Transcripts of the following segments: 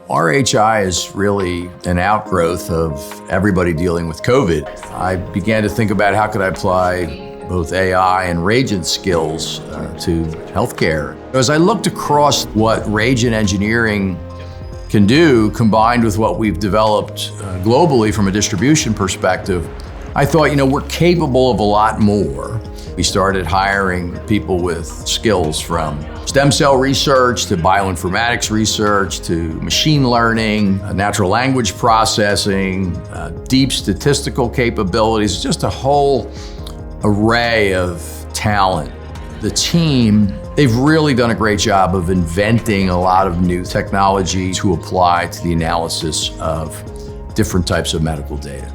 RHI is really an outgrowth of everybody dealing with COVID. I began to think about how could I apply both AI and Rajant skills to healthcare. As I looked across what Rajant engineering can do, combined with what we've developed globally from a distribution perspective, I thought, we're capable of a lot more. We started hiring people with skills from stem cell research to bioinformatics research to machine learning, natural language processing, deep statistical capabilities, just a whole array of talent. The team, they've really done a great job of inventing a lot of new technology to apply to the analysis of different types of medical data.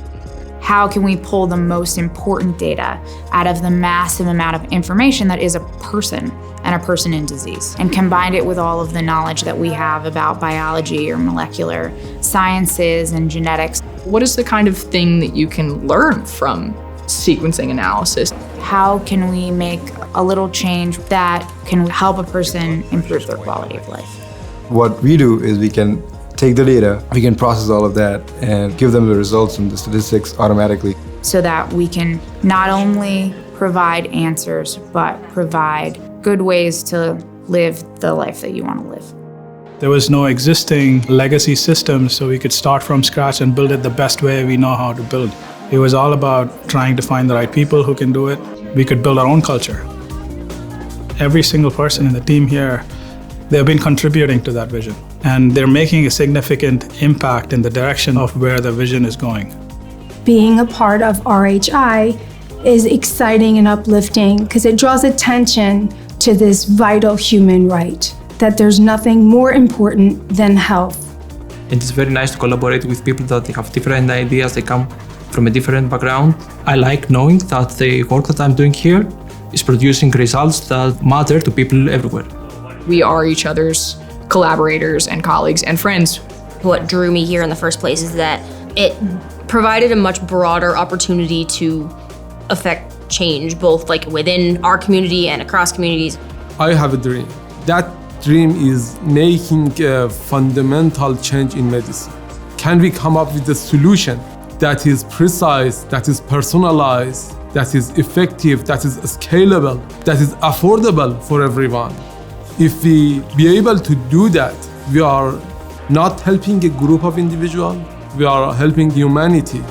How can we pull the most important data out of the massive amount of information that is a person and a person in disease, and combine it with all of the knowledge that we have about biology or molecular sciences and genetics? What is the kind of thing that you can learn from sequencing analysis? How can we make a little change that can help a person improve their quality of life? What we do is we can take the data, we can process all of that and give them the results and the statistics automatically. So that we can not only provide answers, but provide good ways to live the life that you want to live. There was no existing legacy system, so we could start from scratch and build it the best way we know how to build. It was all about trying to find the right people who can do it. We could build our own culture. Every single person in the team here, they've been contributing to that vision, and they're making a significant impact in the direction of where the vision is going. Being a part of RHI is exciting and uplifting because it draws attention to this vital human right, that there's nothing more important than health. It is very nice to collaborate with people that they have different ideas, they come from a different background. I like knowing that the work that I'm doing here is producing results that matter to people everywhere. We are each other's collaborators and colleagues and friends. What drew me here in the first place is that it provided a much broader opportunity to affect change, both within our community and across communities. I have a dream. That dream is making a fundamental change in medicine. Can we come up with a solution that is precise, that is personalized, that is effective, that is scalable, that is affordable for everyone? If we be able to do that, we are not helping a group of individuals, we are helping humanity.